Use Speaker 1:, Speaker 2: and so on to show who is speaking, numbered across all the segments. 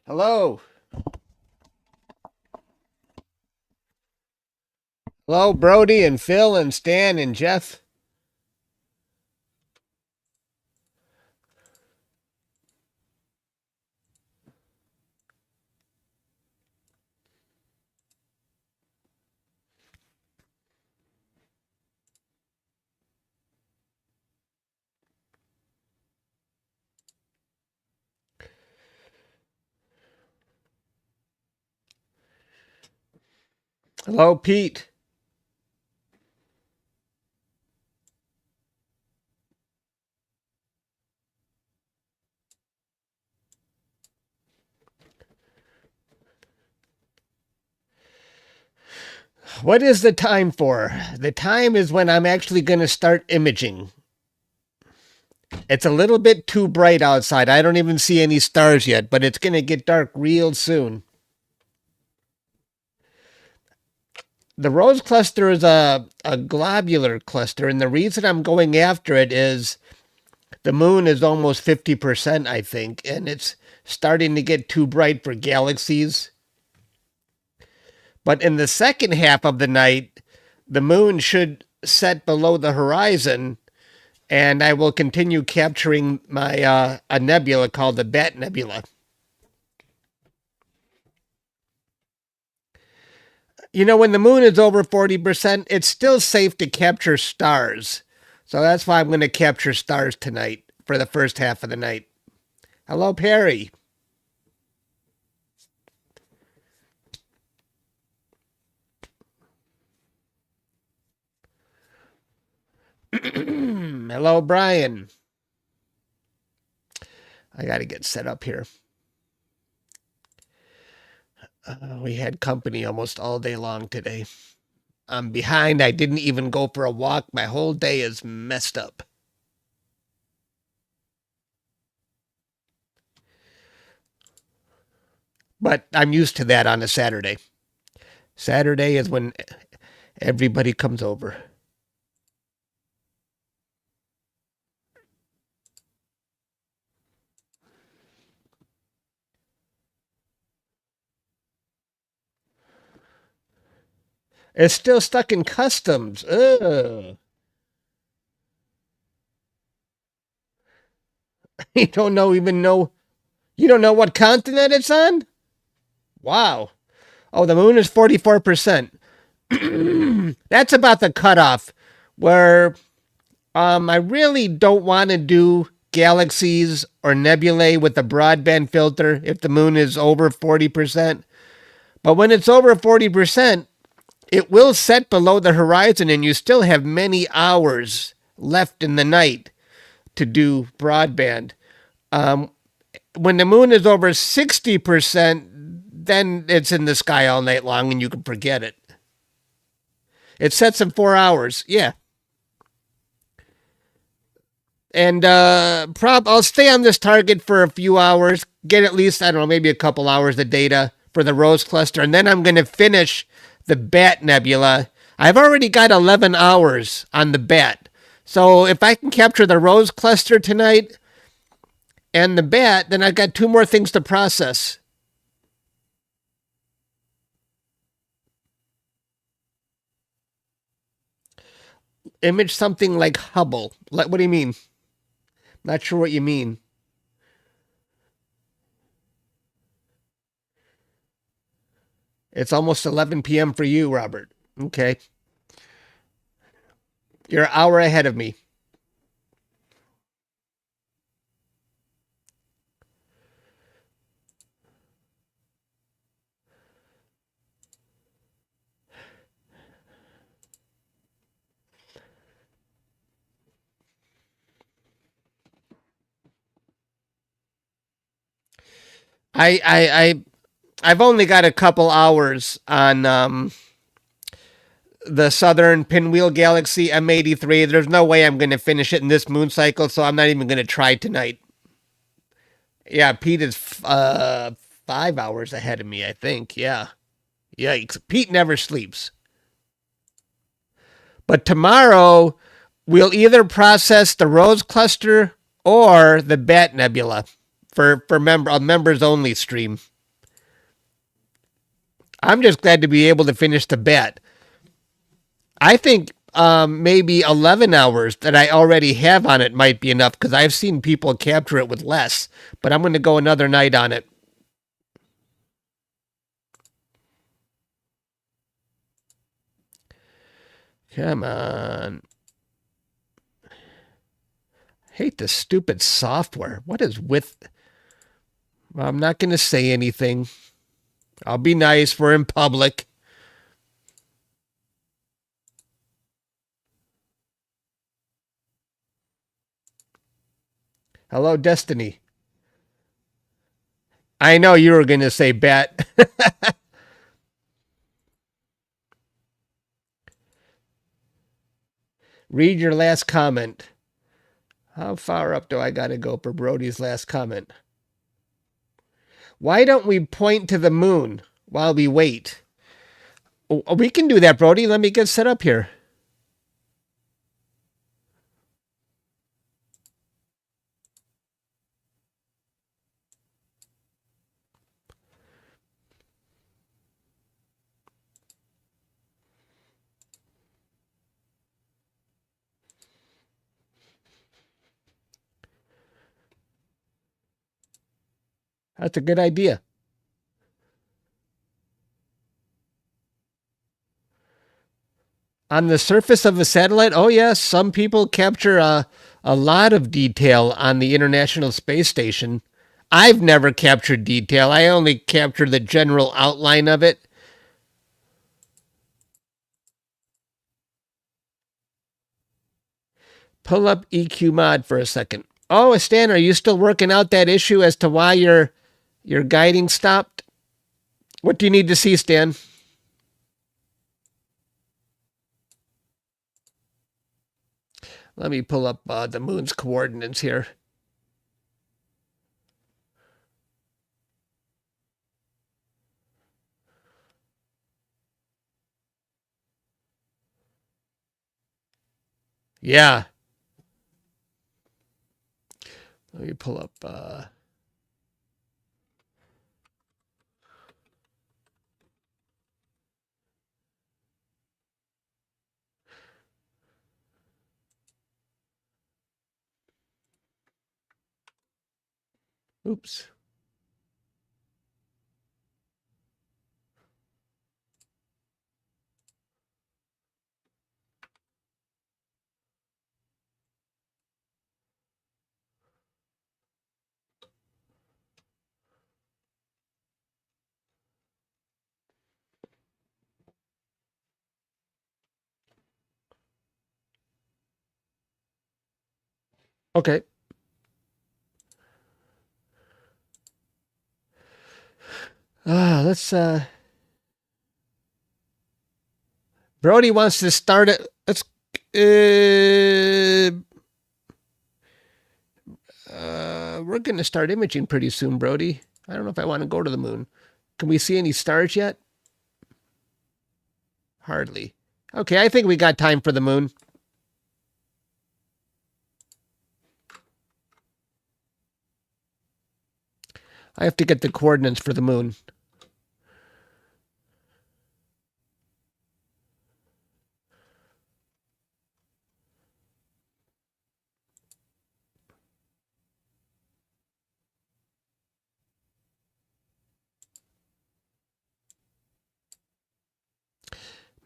Speaker 1: Hello. Hello, Brody and Phil and Stan and Jeff. Hello, Pete. What is the time for? The time is when I'm actually going to start imaging. It's a little bit too bright outside. I don't even see any stars yet, but it's going to get dark real soon. The rose cluster is a globular cluster, and the reason I'm going after it is the moon is almost 50%, I think, and it's starting to get too bright for galaxies. But in the second half of the night, the moon should set below the horizon, and I will continue capturing my a nebula called the Bat Nebula. You know, when the moon is over 40%, it's still safe to capture stars. So that's why I'm going to capture stars tonight for the first half of the night. Hello, Perry. Hello, Brian. I got to get set up here. We had company almost all day long today. I'm behind. I didn't even go for a walk. My whole day is messed up. But I'm used to that on a Saturday. Saturday is when everybody comes over. It's still stuck in customs. Ugh. You don't know. You don't know what continent it's on? Wow. Oh, the moon is 44%. That's about the cutoff where I really don't want to do galaxies or nebulae with the broadband filter if the moon is over 40%. But when it's over 40%, it will set below the horizon and you still have many hours left in the night to do broadband. When the moon is over 60%, then it's in the sky all night long and you can forget it. It sets in 4 hours. Yeah. And I'll stay on this target for a few hours, get at least, I don't know, maybe a couple hours of data for the Rose Cluster, and then I'm going to finish the Bat Nebula. I've already got 11 hours on the Bat. So if I can capture the Rose Cluster tonight and the Bat, then I've got 2 more things to process. Image something like Hubble. What do you mean? Not sure what you mean. It's almost 11 p.m. for you, Robert. Okay. You're an hour ahead of me. I've only got a couple hours on the Southern Pinwheel Galaxy M83. There's no way I'm going to finish it in this moon cycle, so I'm not even going to try tonight. Yeah, Pete is 5 hours ahead of me, I think. Yeah. Yikes. Pete never sleeps. But tomorrow, we'll either process the Rose Cluster or the Bat Nebula for a members only stream. I'm just glad to be able to finish the Bat. I think maybe 11 hours that I already have on it might be enough because I've seen people capture it with less. But I'm going to go another night on it. Come on. Hate this stupid software. What is with... Well, I'm not going to say anything. I'll be nice. We're in public. Hello, Destiny. I know you were going to say bat. Read your last comment. How far up do I got to go for Brody's last comment? Why don't we point to the moon while we wait? Oh, we can do that, Brody. Let me get set up here. That's a good idea. On the surface of a satellite, oh yes, some people capture a lot of detail on the International Space Station. I've never captured detail. I only capture the general outline of it. Pull up EQ mod for a second. Oh, Stan, are you still working out that issue as to why your guiding stopped? What do you need to see, Stan? Let me pull up the moon's coordinates here. Yeah. Let me pull up... Oops. Okay. Let's Brody wants to start it. Let's we're going to start imaging pretty soon, Brody. I don't know if I want to go to the moon. Can we see any stars yet? Hardly. Okay, I think we got time for the moon. I have to get the coordinates for the moon.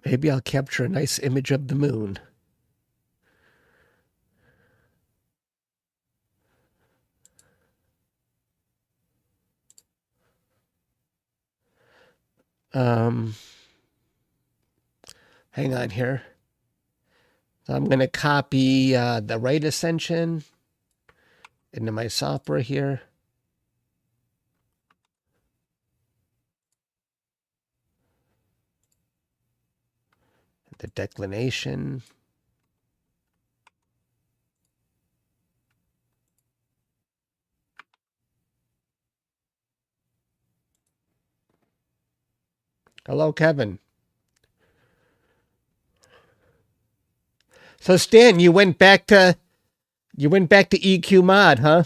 Speaker 1: Maybe I'll capture a nice image of the moon. Hang on here. So I'm going to copy the right ascension into my software here. The declination. Hello, Kevin. So Stan, you went back to EQ mod, huh?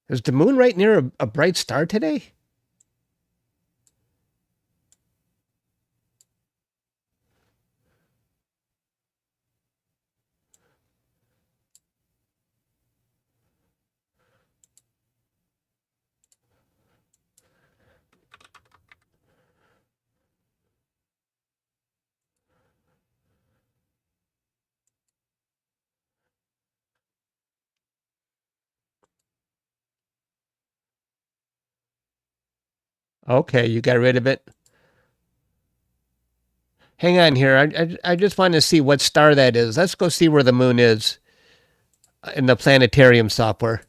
Speaker 1: Is the moon right near a bright star today? Okay, you got rid of it. Hang on here. I just want to see what star that is. Let's go see where the moon is in the planetarium software.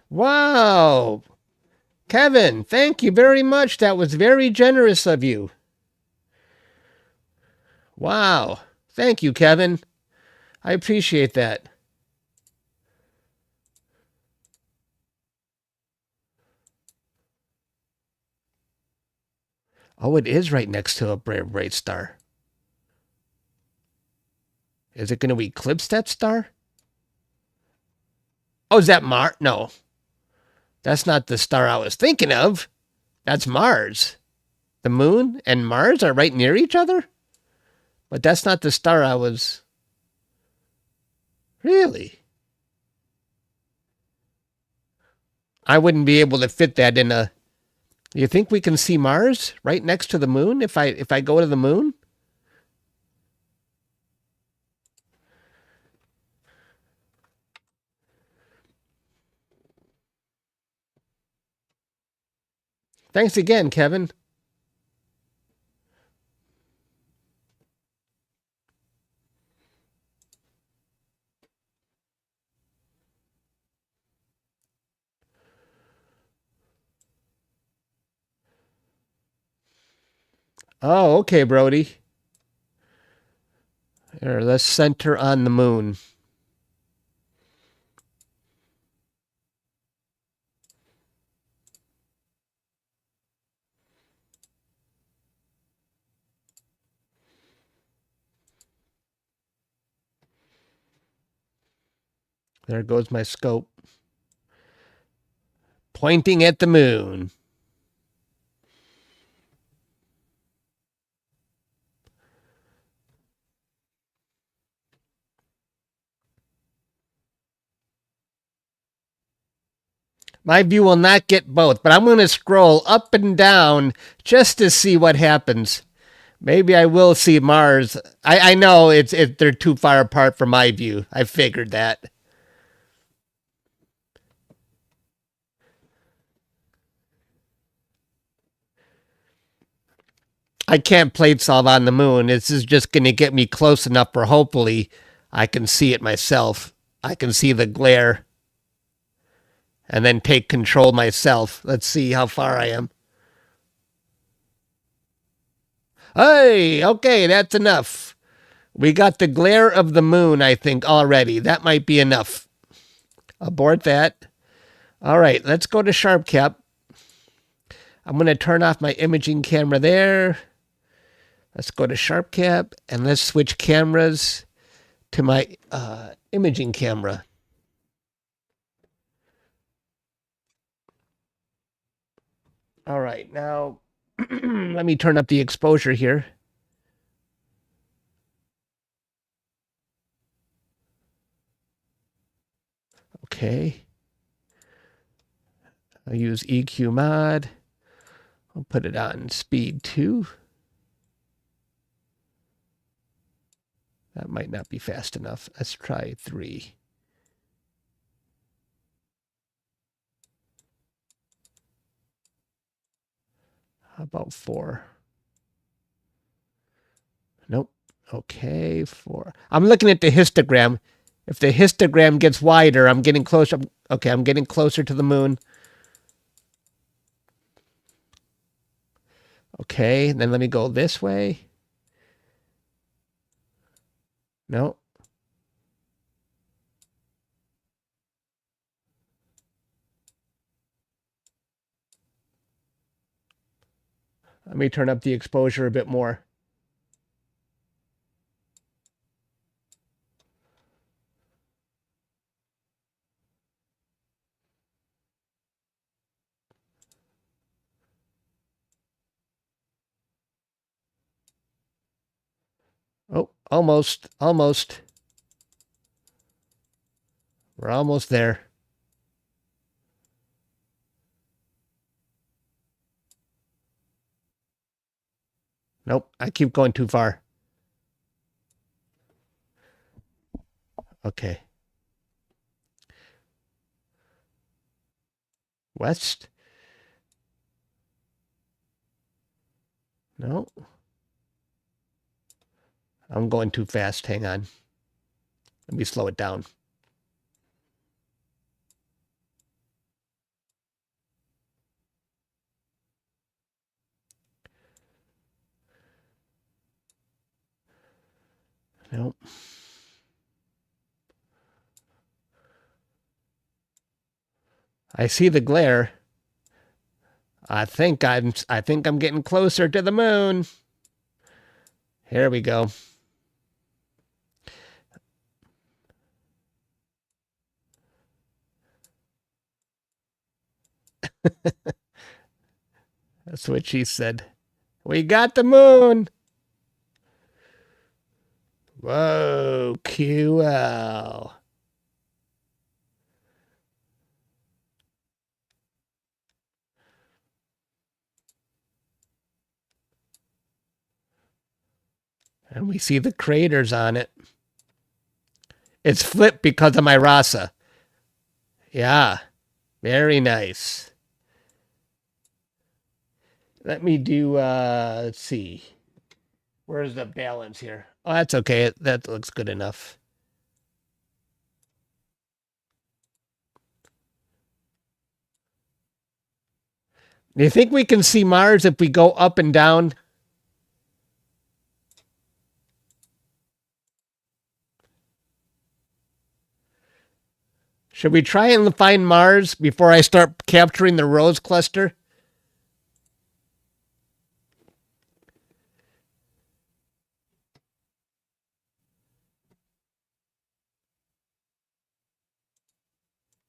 Speaker 1: Wow. Kevin, thank you very much. That was very generous of you. Wow. Thank you, Kevin. I appreciate that. Oh, it is right next to a bright star. Is it going to eclipse that star? Oh, is that Mars? No. That's not the star I was thinking of. That's Mars. The moon and Mars are right near each other? But that's not the star I was... Really? I wouldn't be able to fit that in a... You think we can see Mars right next to the moon if I go to the moon? Thanks again, Kevin. Oh, okay, Brody. Here, let's center on the moon. There goes my scope. Pointing at the moon. My view will not get both, but I'm going to scroll up and down just to see what happens. Maybe I will see Mars. I know they're too far apart from my view. I figured that. I can't plate solve on the moon. This is just going to get me close enough where hopefully I can see it myself. I can see the glare. And then take control myself. Let's see how far I am. Hey, okay, that's enough. We got the glare of the moon, I think, already. That might be enough. Abort that. All right, let's go to Sharp Cap. I'm going to turn off my imaging camera there. Let's go to Sharp Cap, and let's switch cameras to my imaging camera. All right, now let me turn up the exposure here. Okay. I'll use EQ mod. I'll put it on speed 2. That might not be fast enough. Let's try 3. How about 4? Nope. Okay, 4. I'm looking at the histogram. If the histogram gets wider, I'm getting closer. Okay, I'm getting closer to the moon. Okay, then let me go this way. No. Let me turn up the exposure a bit more. Oh, almost. Almost. We're almost there. Nope, I keep going too far. Okay. West. No. I'm going too fast. Hang on. Let me slow it down. Nope. I see the glare. I think I'm getting closer to the moon. Here we go. That's what she said. We got the moon. Whoa, QL. And we see the craters on it. It's flipped because of my RASA. Yeah, very nice. Let me do, let's see. Where's the balance here? Oh, that's okay. That looks good enough. Do you think we can see Mars if we go up and down? Should we try and find Mars before I start capturing the rose cluster?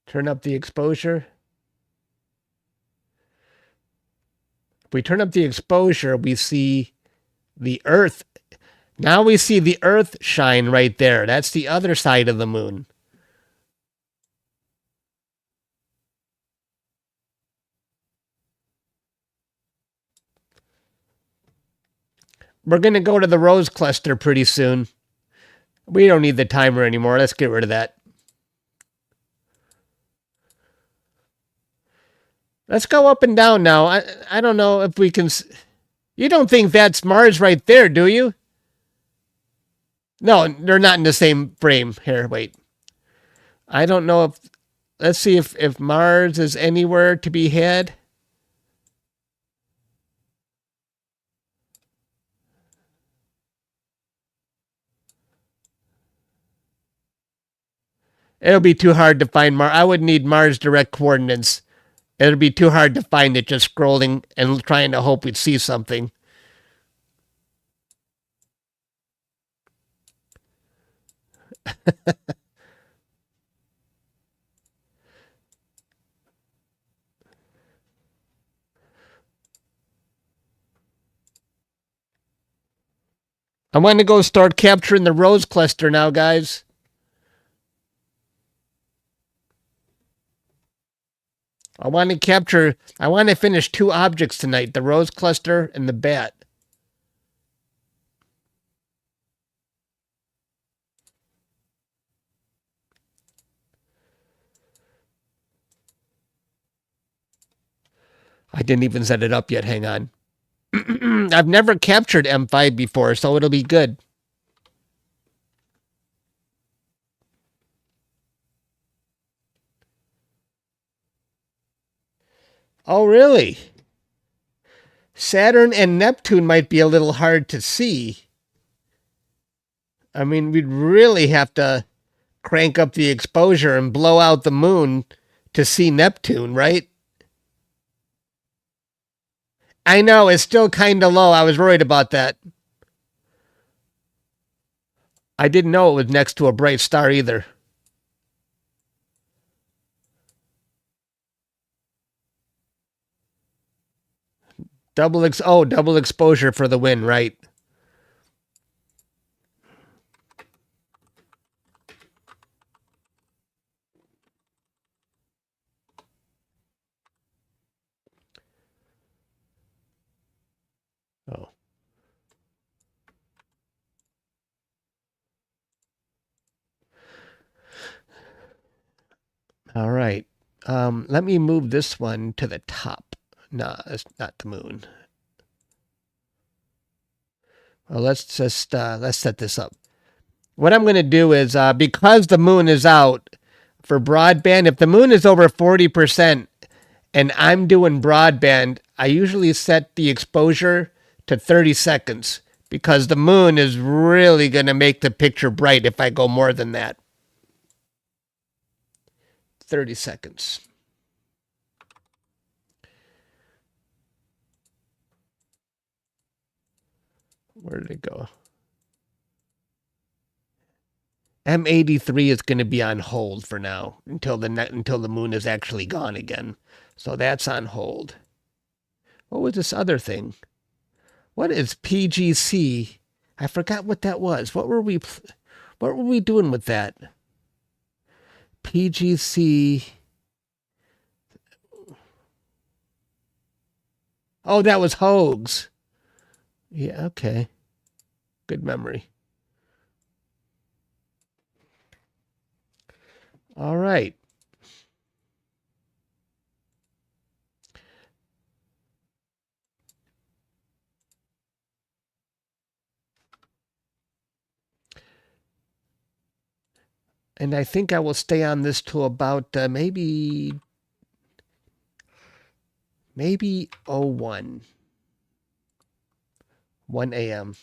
Speaker 1: Turn up the exposure. If we turn up the exposure, we see the Earth. Now we see the Earth shine right there. That's the other side of the moon. We're going to go to the rose cluster pretty soon. We don't need the timer anymore. Let's get rid of that. Let's go up and down now. I don't know if we can... You don't think that's Mars right there, do you? No, they're not in the same frame. Here, wait. I don't know if... Let's see if Mars is anywhere to be had. It'll be too hard to find Mars. I would need Mars direct coordinates. It'll be too hard to find it just scrolling and trying to hope we'd see something. I want to go start capturing the rose cluster now, guys. I want to finish 2 objects tonight, the rose cluster and the bat. I didn't even set it up yet. Hang on. I've never captured M5 before, so it'll be good. Oh, really? Saturn and Neptune might be a little hard to see. I mean, we'd really have to crank up the exposure and blow out the moon to see Neptune, right? I know, it's still kind of low. I was worried about that. I didn't know it was next to a bright star either. Double exposure for the win, right? Oh. All right. Let me move this one to the top. No, it's not the moon. Well, let's set this up. What I'm going to do is, because the moon is out for broadband, if the moon is over 40% and I'm doing broadband, I usually set the exposure to 30 seconds because the moon is really going to make the picture bright if I go more than that. 30 seconds. Where did it go? M83 is going to be on hold for now until the moon is actually gone again. So that's on hold. What was this other thing? What is PGC? I forgot what that was. What were we doing with that? PGC. Oh, that was Hogues. Yeah, okay. Good memory. All right. And I think I will stay on this till about maybe 1 a.m.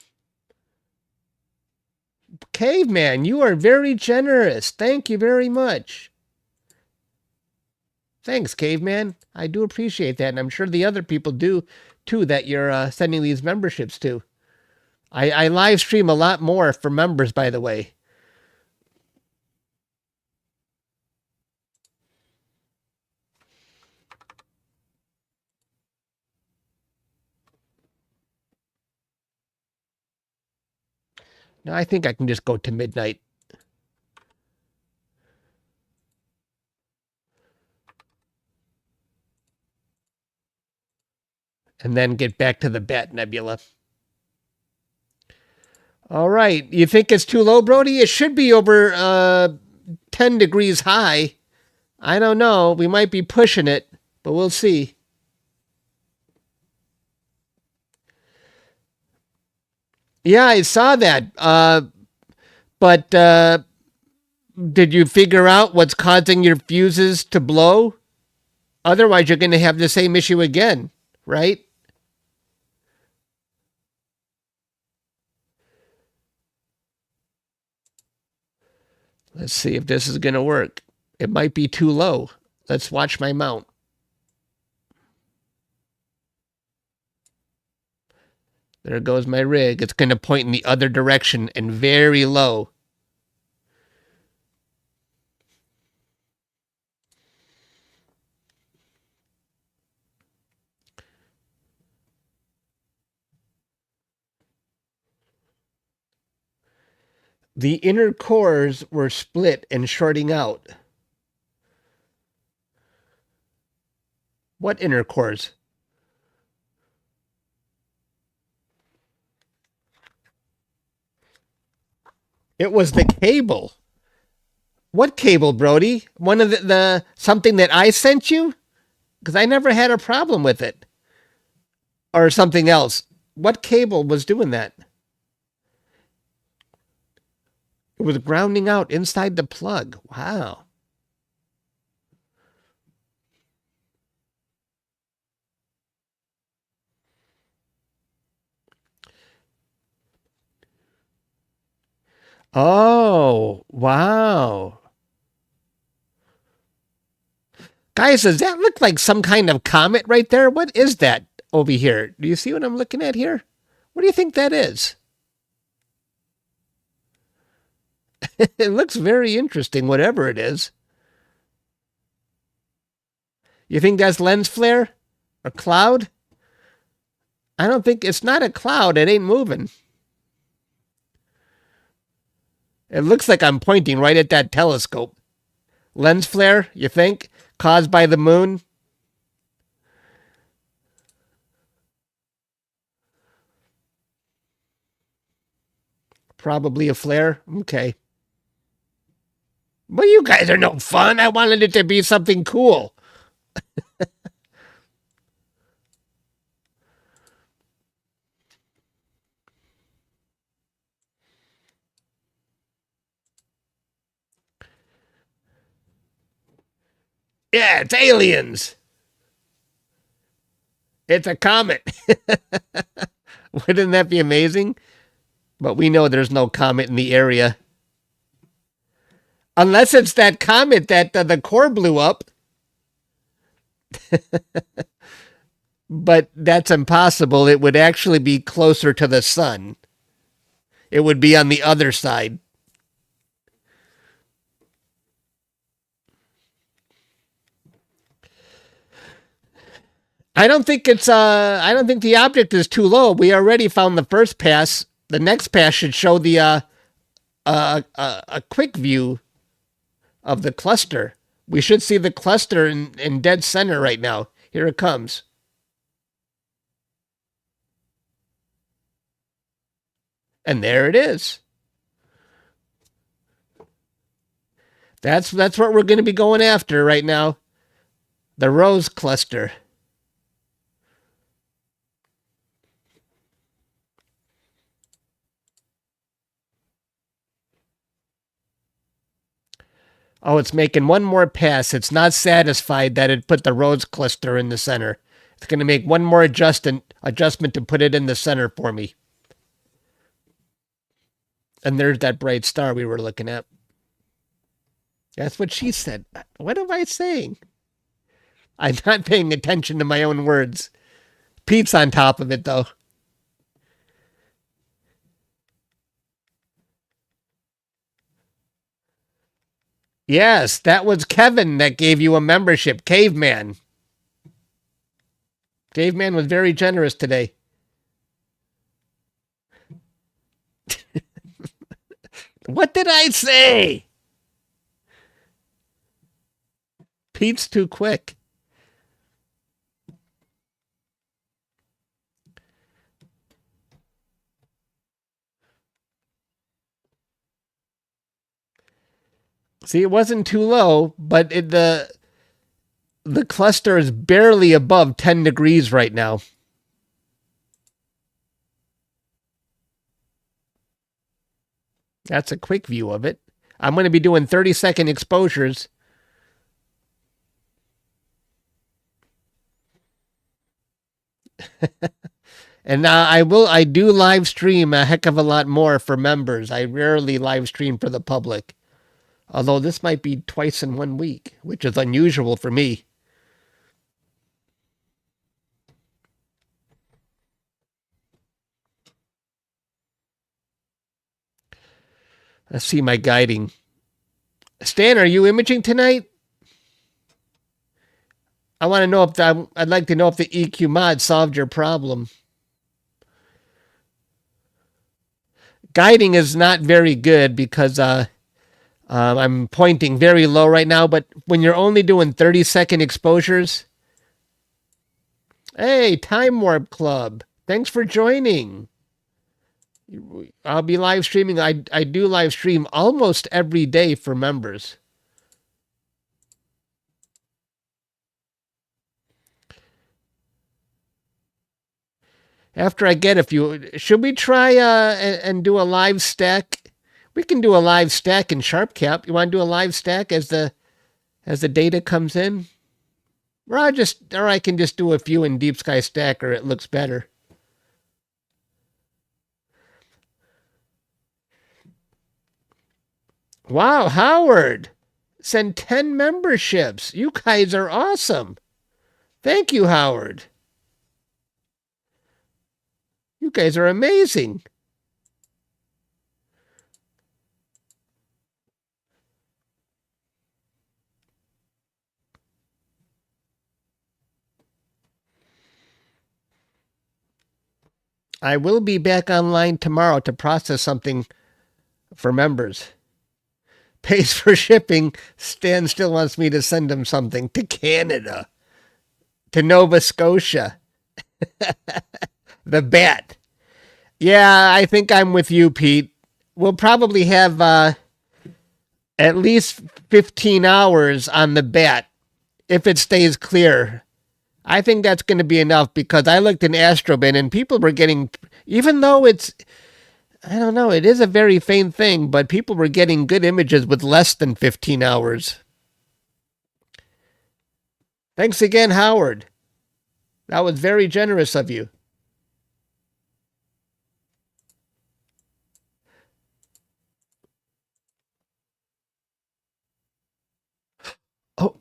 Speaker 1: Caveman, you are very generous. Thank you very much. Thanks, Caveman. I do appreciate that, and I'm sure the other people do too that you're sending these memberships to. I live stream a lot more for members, by the way. Now I think I can just go to midnight. And then get back to the Bat Nebula. All right. You think it's too low, Brody? It should be over 10 degrees high. I don't know. We might be pushing it, but we'll see. Yeah, I saw that. But did you figure out what's causing your fuses to blow? Otherwise, you're going to have the same issue again, right? Let's see if this is going to work. It might be too low. Let's watch my mount. There goes my rig. It's going to point in the other direction and very low. The inner cores were split and shorting out. What inner cores? It was the cable. What cable, Brody? One of the something that I sent you? Because I never had a problem with it. Or something else. What cable was doing that? It was grounding out inside the plug. Wow. Oh, wow. Guys, does that look like some kind of comet right there? What is that over here? Do you see what I'm looking at here? What do you think that is? It looks very interesting, whatever it is. You think that's lens flare? A cloud? I don't think it's not a cloud. It ain't moving. It looks like I'm pointing right at that telescope. Lens flare, you think? Caused by the moon? Probably a flare. Okay. Well, you guys are no fun. I wanted it to be something cool. Yeah, it's aliens. It's a comet. Wouldn't that be amazing? But we know there's no comet in the area. Unless it's that comet that the core blew up. But that's impossible. It would actually be closer to the sun. It would be on the other side. I don't think the object is too low. We already found the first pass. The next pass should show the a quick view of the cluster. We should see the cluster in dead center right now. Here it comes. And there it is. That's what we're going to be going after right now. The rose cluster. Oh, it's making one more pass. It's not satisfied that it put the rose cluster in the center. It's going to make one more adjustment to put it in the center for me. And there's that bright star we were looking at. That's what she said. What am I saying? I'm not paying attention to my own words. Pete's on top of it, though. Yes, that was Kevin that gave you a membership. Caveman. Caveman was very generous today. What did I say? Pete's too quick. See, it wasn't too low, but the cluster is barely above 10 degrees right now. That's a quick view of it. I'm going to be doing 30-second exposures. And I do live stream a heck of a lot more for members. I rarely live stream for the public. Although this might be twice in 1 week, which is unusual for me. Let's see my guiding. Stan, are you imaging tonight? I want to know if I'd like to know if the EQ mod solved your problem. Guiding is not very good because I'm pointing very low right now, but when you're only doing 30-second exposures... Hey, Time Warp Club. Thanks for joining. I'll be live streaming. I do live stream almost every day for members. After I get a few, should we try and do a live stack? We can do a live stack in SharpCap. You want to do a live stack as the data comes in? Or I can just do a few in Deep Sky Stacker. It looks better. Wow, Howard. Send 10 memberships. You guys are awesome. Thank you, Howard. You guys are amazing. I will be back online tomorrow to process something for members. Pays for shipping. Stan still wants me to send him something to Canada. To Nova Scotia. The bat. Yeah, I think I'm with you, Pete. We'll probably have at least 15 hours on the bat if it stays clear. I think that's going to be enough because I looked in Astrobin and people were getting, even though it's, I don't know, it is a very faint thing, but people were getting good images with less than 15 hours. Thanks again, Howard. That was very generous of you.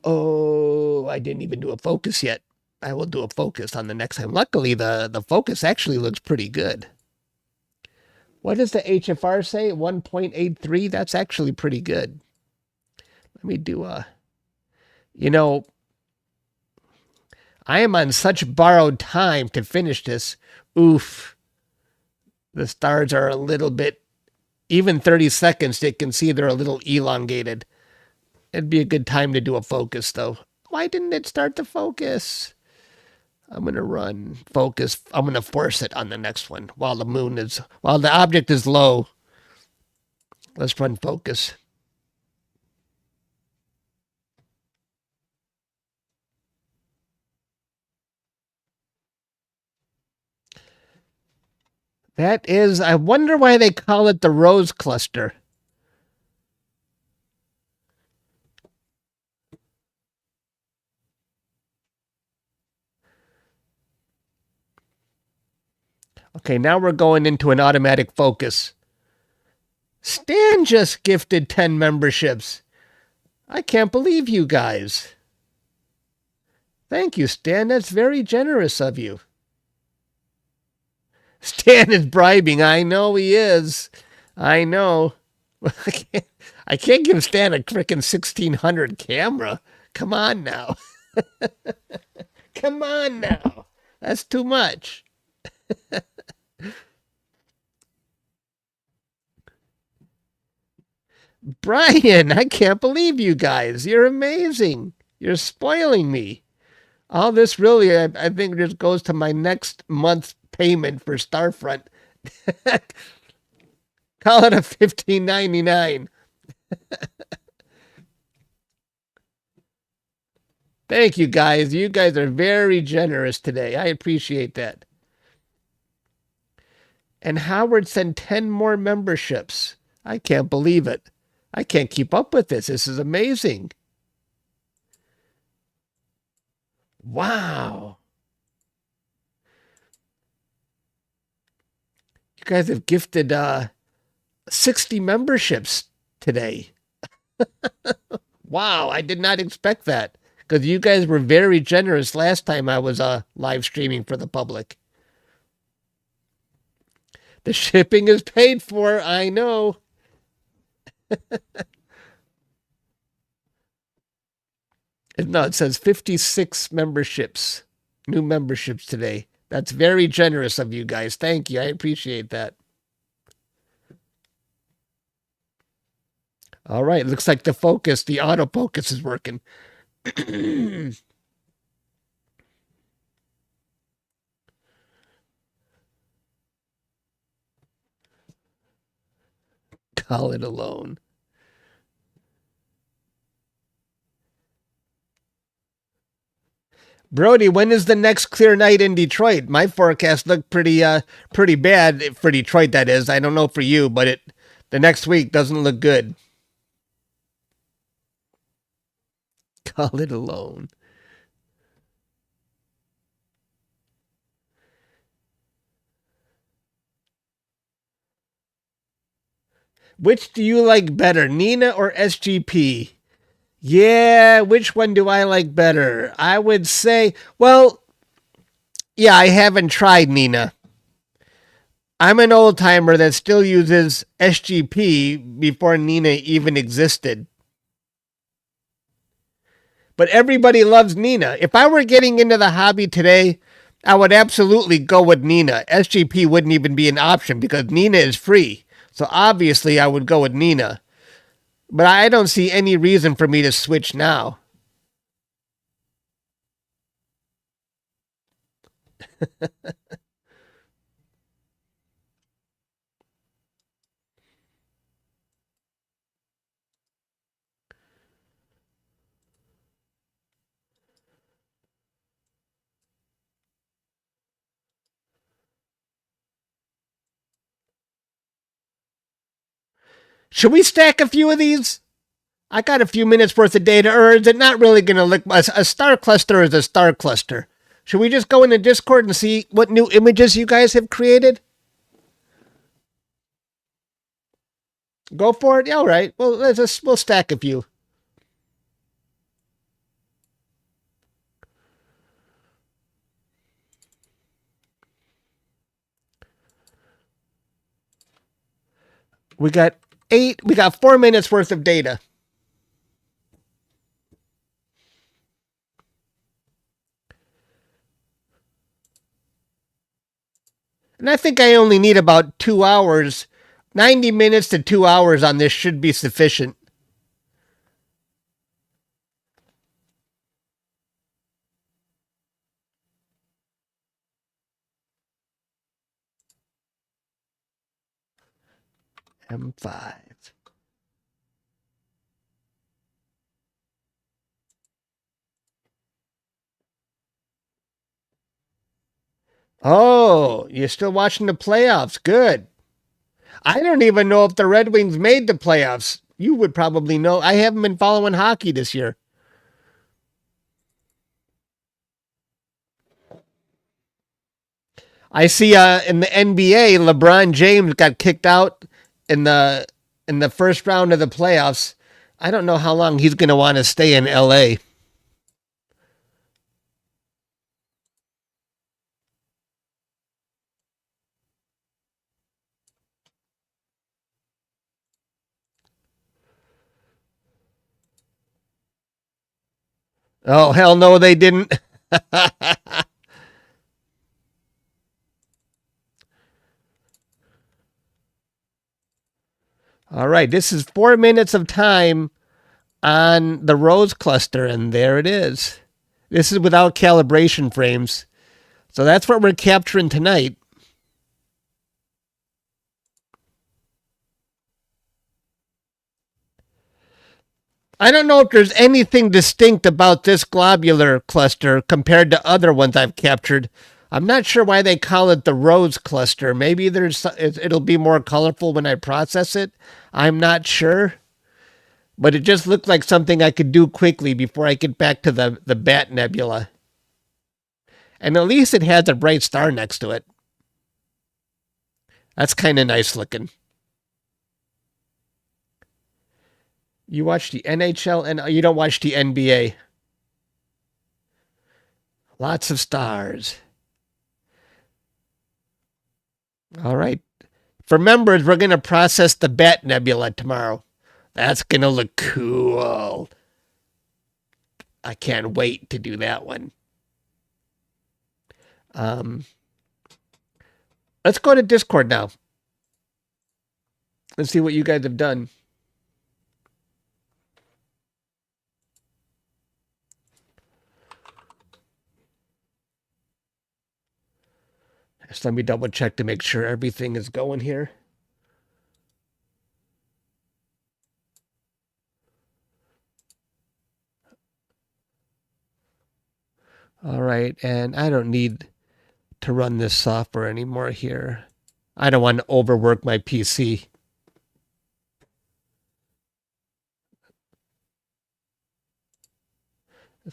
Speaker 1: Oh, I didn't even do a focus yet. I will do a focus on the next time. Luckily, the focus actually looks pretty good. What does the HFR say? 1.83? That's actually pretty good. Let me do a... You know, I am on such borrowed time to finish this. Oof. The stars are a little bit... Even 30 seconds, you can see they're a little elongated. It'd be a good time to do a focus, though. Why didn't it start to focus? I'm going to run focus. I'm going to force it on the next one while the object is low. Let's run focus. That is, I wonder why they call it the rose cluster. Okay, now we're going into an automatic focus. Stan just gifted 10 memberships. I can't believe you guys. Thank you, Stan. That's very generous of you. Stan is bribing. I know he is. I know. I can't give Stan a frickin' 1600 camera. Come on now. Come on now. That's too much. Brian, I can't believe you guys. You're amazing. You're spoiling me. All this really, I think, just goes to my next month's payment for Starfront. Call it a $15.99. Thank you, guys. You guys are very generous today. I appreciate that. And Howard sent 10 more memberships. I can't believe it. I can't keep up with this. This is amazing. Wow. You guys have gifted 60 memberships today. Wow, I did not expect that. Because you guys were very generous last time I was live streaming for the public. The shipping is paid for, I know. No, it says 56 memberships, new memberships today. That's very generous of you guys. Thank you. I appreciate that. All right. Looks like the autofocus is working. Call it alone. Brody, when is the next clear night in Detroit? My forecast looked pretty bad for Detroit, that is. I don't know for you, but the next week doesn't look good. Call it alone. Which do you like better, Nina or SGP? Yeah, which one do I like better? I would say, well, yeah, I haven't tried Nina. I'm an old timer that still uses SGP before Nina even existed. But everybody loves Nina. If I were getting into the hobby today, I would absolutely go with Nina. SGP wouldn't even be an option because Nina is free. So obviously I would go with Nina. But I don't see any reason for me to switch now. Should we stack a few of these? I got a few minutes worth of data, or is it not really going to look... A star cluster is a star cluster. Should we just go into Discord and see what new images you guys have created? Go for it? Yeah, all right. Well, we'll stack a few. We got 4 minutes worth of data. And I think I only need about 2 hours. 90 minutes to 2 hours on this should be sufficient. M5. Oh, you're still watching the playoffs. Good. I don't even know if the Red Wings made the playoffs. You would probably know. I haven't been following hockey this year. I see in the NBA, LeBron James got kicked out in the first round of the playoffs. I don't know how long he's going to want to stay in LA. Oh, hell no, they didn't. All right, this is 4 minutes of time on the rose cluster, and there it is. This is without calibration frames. So that's what we're capturing tonight. I don't know if there's anything distinct about this globular cluster compared to other ones I've captured. I'm not sure why they call it the rose cluster. Maybe it'll be more colorful when I process it. I'm not sure. But it just looked like something I could do quickly before I get back to the Bat Nebula. And at least it has a bright star next to it. That's kind of nice looking. You watch the NHL and you don't watch the NBA. Lots of stars. All right. For members, we're going to process the Bat Nebula tomorrow. That's going to look cool. I can't wait to do that one. Let's go to Discord now. Let's see what you guys have done. Just let me double check to make sure everything is going here. All right, and I don't need to run this software anymore here. I don't want to overwork my PC.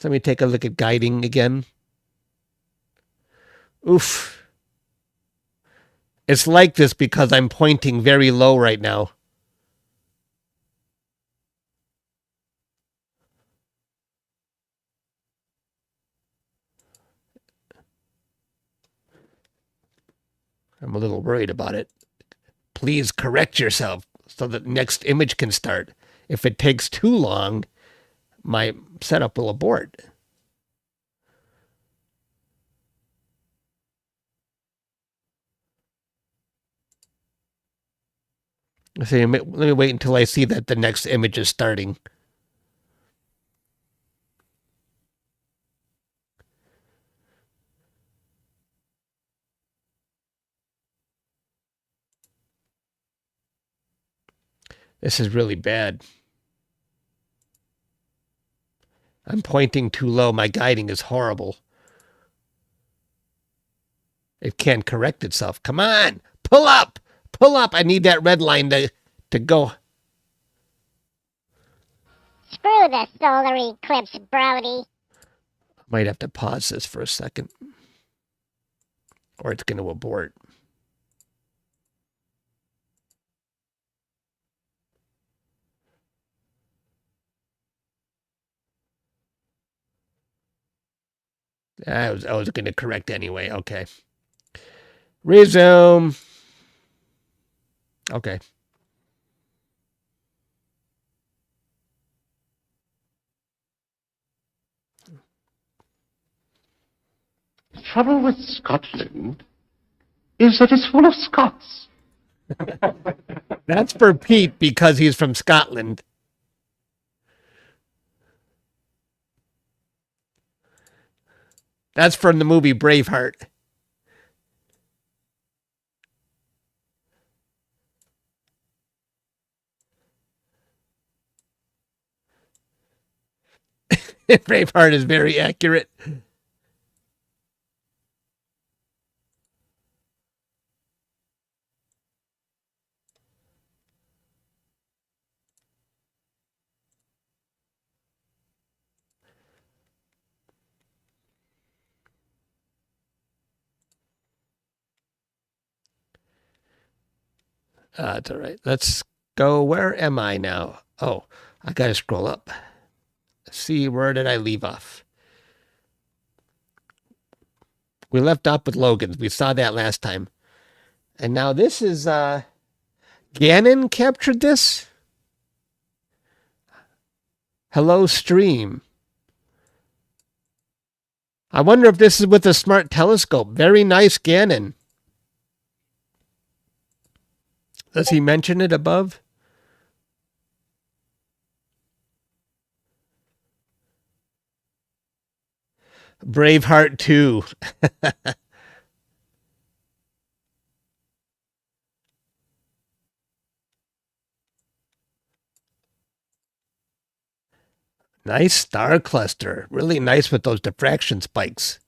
Speaker 1: Let me take a look at guiding again. Oof. It's like this because I'm pointing very low right now. I'm a little worried about it. Please correct yourself so that the next image can start. If it takes too long, my setup will abort. So let me wait until I see that the next image is starting. This is really bad. I'm pointing too low. My guiding is horrible. It can't correct itself. Come on, pull up, pull up. I need that red line to go.
Speaker 2: Screw the solar eclipse, Brody.
Speaker 1: Might have to pause this for a second, or it's going to abort. I was going to correct anyway. Okay. Resume. Okay.
Speaker 3: The trouble with Scotland is that it's full of Scots.
Speaker 1: That's for Pete because he's from Scotland. That's from the movie Braveheart. Braveheart is very accurate. That's all right. Let's go. Where am I now? Oh, I got to scroll up. See, where did I leave off? We left off with Logan's. We saw that last time. And now this is, Gannon captured this? Hello, stream. I wonder if this is with a smart telescope. Very nice, Gannon. Does he mention it above? Braveheart 2. Nice star cluster. Really nice with those diffraction spikes.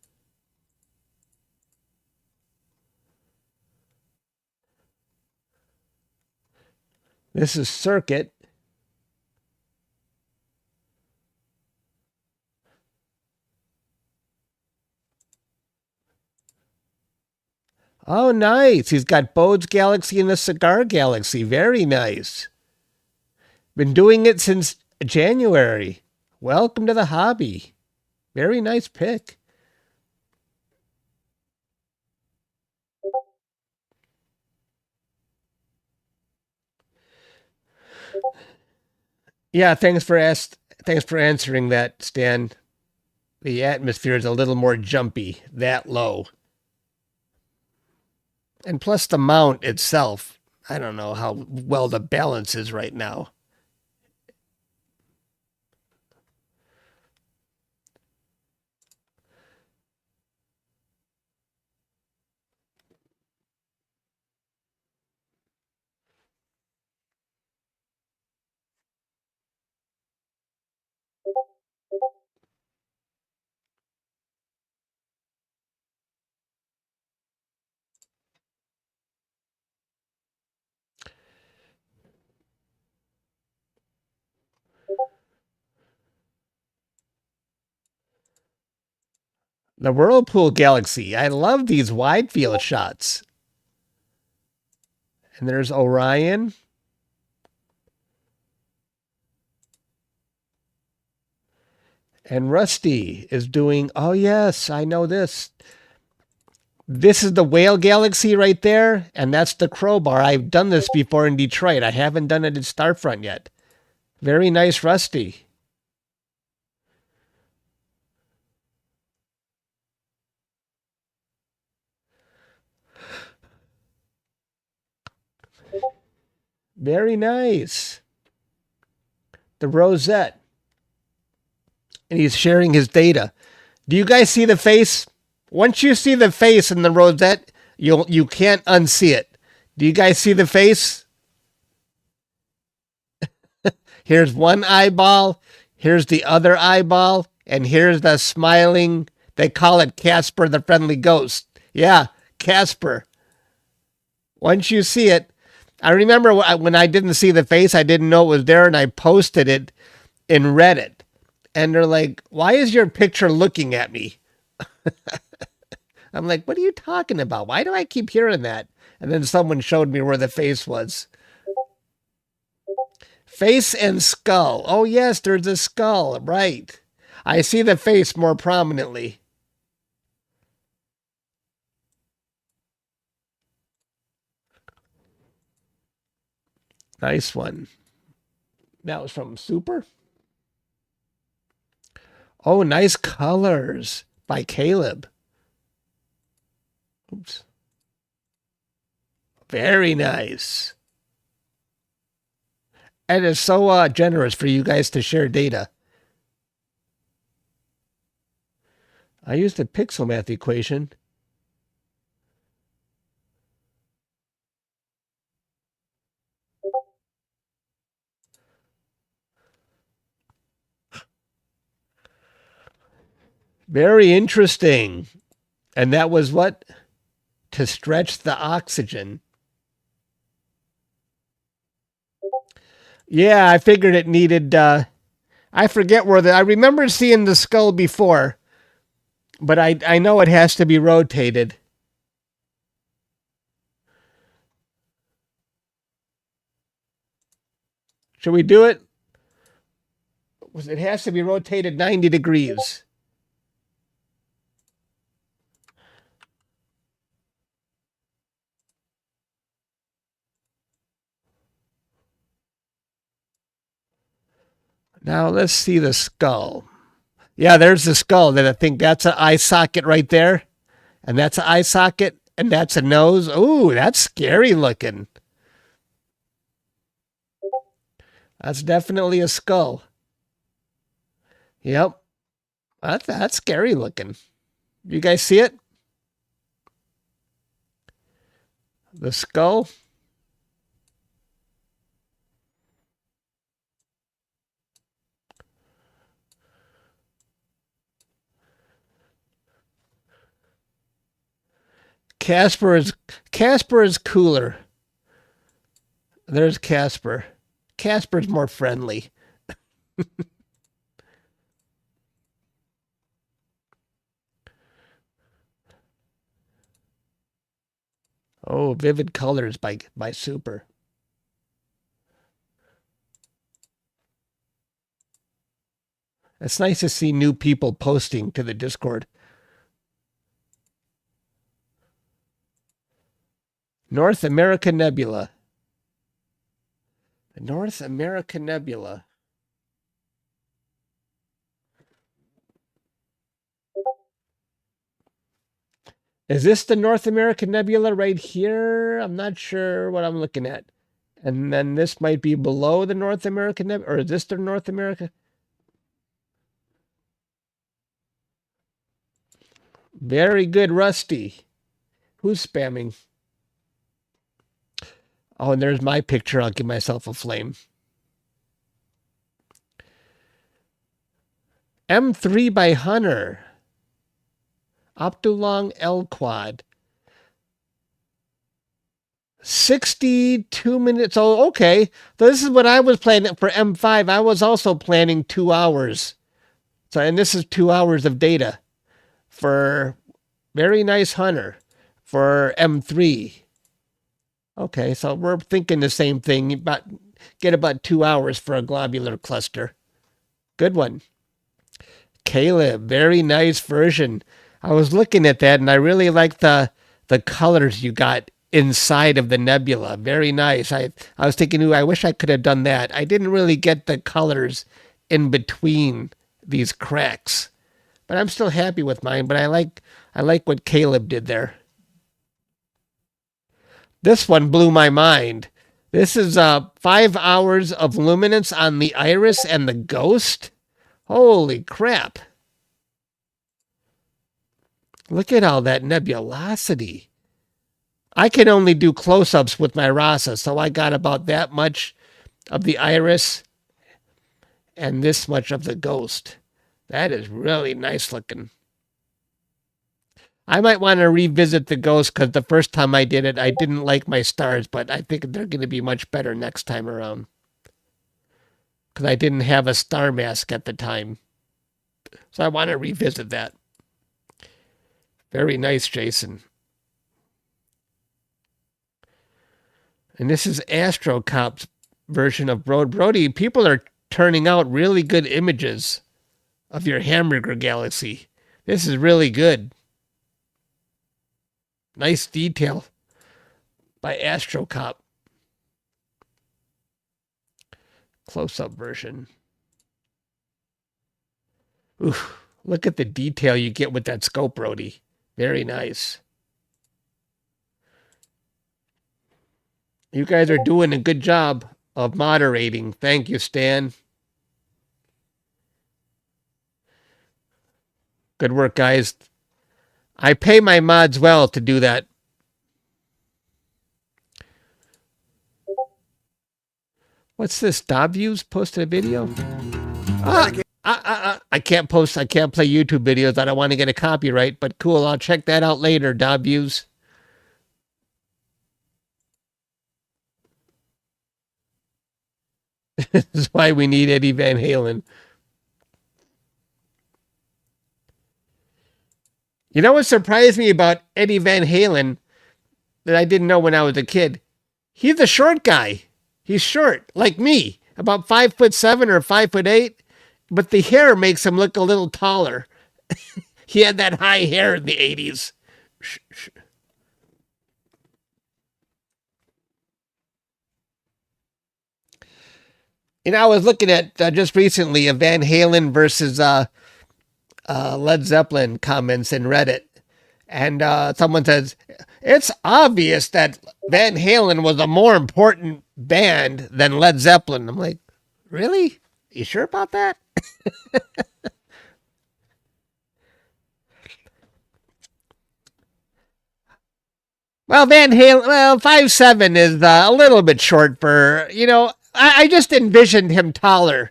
Speaker 1: This is Circuit. Oh, nice. He's got Bode's Galaxy and the Cigar Galaxy. Very nice. Been doing it since January. Welcome to the hobby. Very nice pick. Yeah, thanks for answering that, Stan. The atmosphere is a little more jumpy, that low. And plus the mount itself, I don't know how well the balance is right now. The Whirlpool Galaxy. I love these wide field shots. And there's Orion. And Rusty is doing, oh yes, I know this. This is the whale galaxy right there, and that's the crowbar. I've done this before in Detroit. I haven't done it in Starfront yet. Very nice, Rusty. Very nice. The rosette. And he's sharing his data. Do you guys see the face? Once you see the face in the rosette, you can't unsee it. Do you guys see the face? Here's one eyeball, here's the other eyeball, and here's the smiling, they call it Casper the Friendly Ghost. Yeah, Casper. Once you see it, I remember when I didn't see the face, I didn't know it was there, and I posted it in Reddit. And they're like, why is your picture looking at me? I'm like, what are you talking about? Why do I keep hearing that? And then someone showed me where the face was. Face and skull. Oh, yes, there's a skull. Right. I see the face more prominently. Nice one. That was from Super. Oh, nice colors by Caleb. Oops. Very nice. And it's so generous for you guys to share data. I used the pixel math equation. Very interesting. And that was what? To stretch the oxygen. Yeah, I figured it needed, I forget where I remember seeing the skull before, but I know it has to be rotated. Should we do it? It has to be rotated 90 degrees. Now let's see the skull. Yeah, there's the skull. Then I think that's an eye socket right there. And that's an eye socket. And that's a nose. Ooh, that's scary looking. That's definitely a skull. Yep. That's scary looking. You guys see it? The skull. Casper is cooler. There's Casper. Casper's more friendly. Oh, vivid colors by Super. It's nice to see new people posting to the Discord. North America Nebula. The North America Nebula. Is this the North America Nebula right here? I'm not sure what I'm looking at. And then this might be below the North America Nebula. Or is this the North America? Very good, Rusty. Who's spamming? Oh, and there's my picture. I'll give myself a flame. M3 by Hunter. Optolong L-Quad. 62 minutes. Oh, okay. So this is what I was planning for M5. I was also planning 2 hours. So, and this is 2 hours of data for very nice Hunter for M3. Okay, so we're thinking the same thing. Get about 2 hours for a globular cluster. Good one. Caleb, very nice version. I was looking at that, and I really like the the colors you got inside of the nebula. Very nice. I was thinking, ooh, I wish I could have done that. I didn't really get the colors in between these cracks, but I'm still happy with mine. But I like what Caleb did there. This one blew my mind. This is 5 hours of luminance on the iris and the ghost. Holy crap. Look at all that nebulosity. I can only do close-ups with my RASA, so I got about that much of the iris and this much of the ghost. That is really nice looking. I might want to revisit the ghost because the first time I did it, I didn't like my stars, but I think they're going to be much better next time around. Because I didn't have a star mask at the time. So I want to revisit that. Very nice, Jason. And this is AstroCop's version of Brody. People are turning out really good images of your hamburger galaxy. This is really good. Nice detail by AstroCop. Close-up version. Ooh, look at the detail you get with that scope, Brody. Very nice. You guys are doing a good job of moderating. Thank you, Stan. Good work, guys. I pay my mods well to do that. What's this? Views posted a video? I can't post. I can't play YouTube videos. I don't want to get a copyright, but cool. I'll check that out later. Views. This is why we need Eddie Van Halen. You know what surprised me about Eddie Van Halen that I didn't know when I was a kid? He's a short guy. He's short, like me, about 5'7" or 5'8", but the hair makes him look a little taller. He had that high hair in the 80s. You know, I was looking at just recently a Van Halen versus Led Zeppelin comments in Reddit. And someone says, it's obvious that Van Halen was a more important band than Led Zeppelin. I'm like, really? You sure about that? Well, Van Halen, 5'7" is a little bit short for, you know, I just envisioned him taller.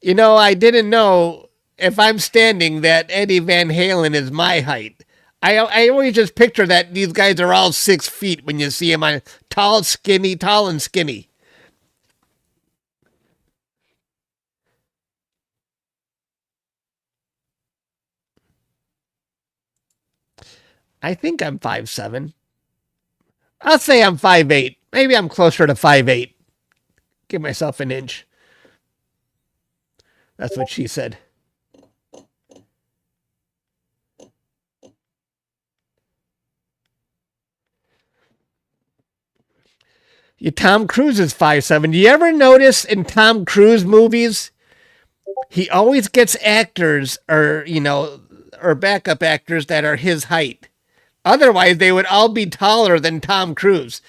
Speaker 1: You know, I didn't know if I'm standing that Eddie Van Halen is my height. I always just picture that these guys are all 6 feet when you see them on tall and skinny. I think I'm 5'7". I'll say I'm 5'8". Maybe I'm closer to 5'8". Give myself an inch. That's what she said. Tom Cruise is 5'7". Do you ever notice in Tom Cruise movies, he always gets actors or, you know, or backup actors that are his height. Otherwise, they would all be taller than Tom Cruise.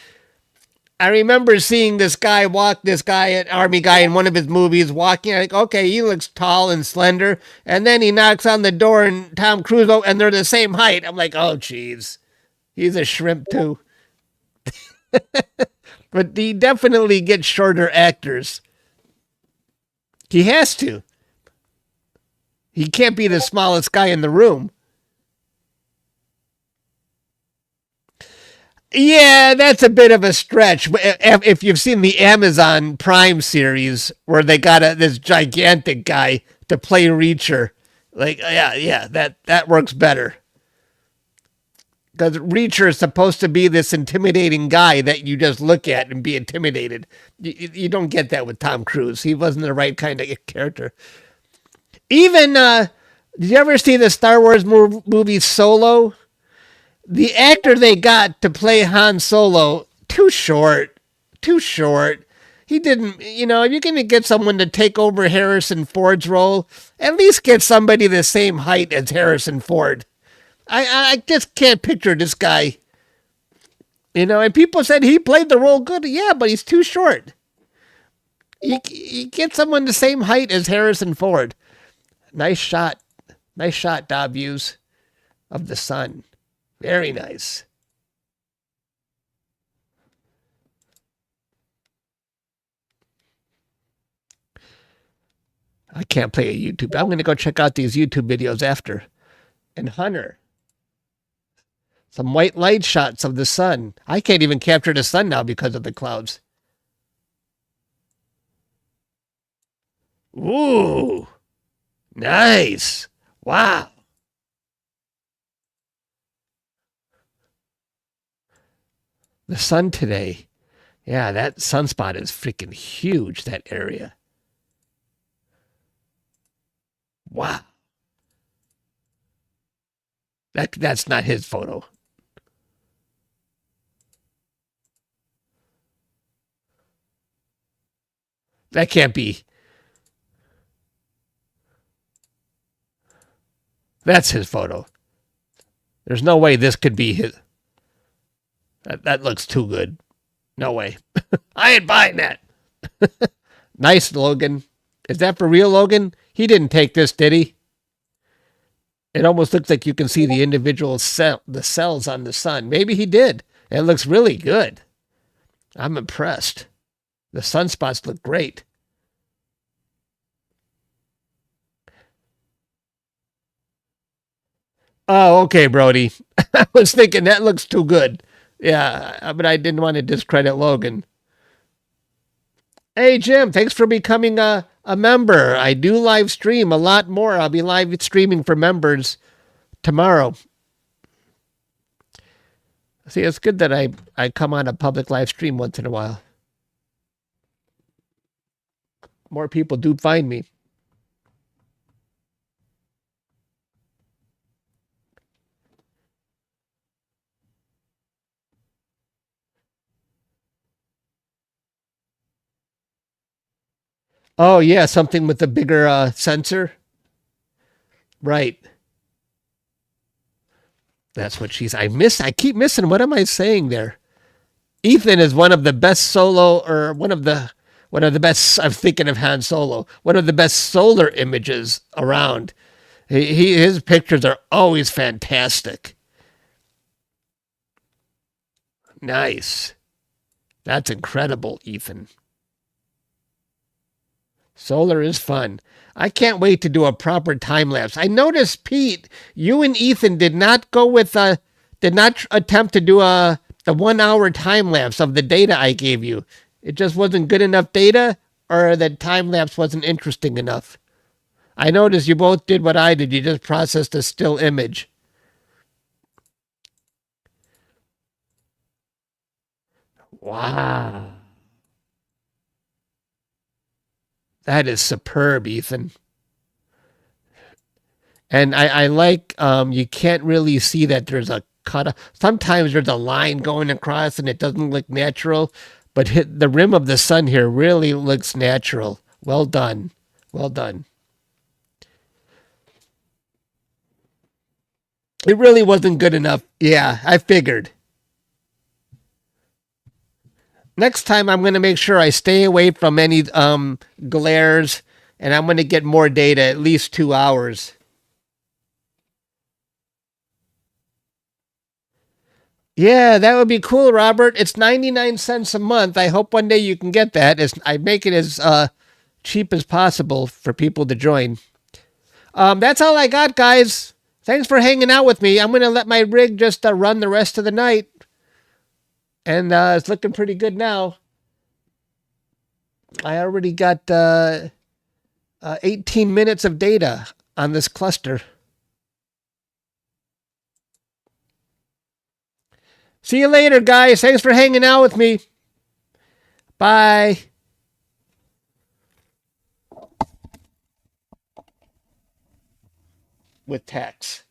Speaker 1: I remember seeing this guy, an army guy in one of his movies walking. Like, okay, he looks tall and slender. And then he knocks on the door and Tom Cruise, and they're the same height. I'm like, oh, geez. He's a shrimp too. But he definitely gets shorter actors. He has to. He can't be the smallest guy in the room. Yeah, that's a bit of a stretch. If you've seen the Amazon Prime series where they got this gigantic guy to play Reacher, like, yeah, that works better. Because Reacher is supposed to be this intimidating guy that you just look at and be intimidated. You don't get that with Tom Cruise. He wasn't the right kind of character. Even, did you ever see the Star Wars movie Solo? The actor they got to play Han Solo, too short. Too short. He didn't, if you're going to get someone to take over Harrison Ford's role, at least get somebody the same height as Harrison Ford. I just can't picture this guy. And people said he played the role good. Yeah, but he's too short. You get someone the same height as Harrison Ford. Nice shot. Nice shot, views of the sun. Very nice. I can't play a YouTube. I'm going to go check out these YouTube videos after. And Hunter. Some white light shots of the sun. I can't even capture the sun now because of the clouds. Ooh. Nice. Wow. The sun today. Yeah, that sunspot is freaking huge, that area. Wow. That's not his photo. That can't be. That's his photo. There's no way this could be his. That looks too good. No way. I ain't buying that. Nice, Logan. Is that for real, Logan? He didn't take this, did he? It almost looks like you can see the individual the cells on the sun. Maybe he did. It looks really good. I'm impressed. The sunspots look great. Oh, okay, Brody. I was thinking that looks too good. Yeah, but I didn't want to discredit Logan. Hey, Jim, thanks for becoming a member. I do live stream a lot more. I'll be live streaming for members tomorrow. See, it's good that I come on a public live stream once in a while. More people do find me. Oh, yeah, something with a bigger sensor. Right. That's what she's. I keep missing. What am I saying there? Ethan is one of the best solo, or one of the best. I'm thinking of Han Solo. One of the best solar images around. His pictures are always fantastic. Nice. That's incredible, Ethan. Solar is fun. I can't wait to do a proper time lapse. I noticed, Pete, you and Ethan did not attempt to do the 1 hour time lapse of the data I gave you. It just wasn't good enough data, or the time lapse wasn't interesting enough. I noticed you both did what I did. You just processed a still image. Wow. That is superb, Ethan. And I like, you can't really see that there's a cut. Sometimes there's a line going across and it doesn't look natural, but the rim of the sun here really looks natural. Well done. Well done. It really wasn't good enough. Yeah, I figured. Next time I'm going to make sure I stay away from any glares, and I'm going to get more data, at least 2 hours. Yeah, that would be cool, Robert. It's 99 cents a month. I hope one day you can get that. I make it as cheap as possible for people to join. That's all I got, guys. Thanks for hanging out with me. I'm going to let my rig just run the rest of the night. And it's looking pretty good now. I already got 18 minutes of data on this cluster. See you later, guys. Thanks for hanging out with me. Bye. With text.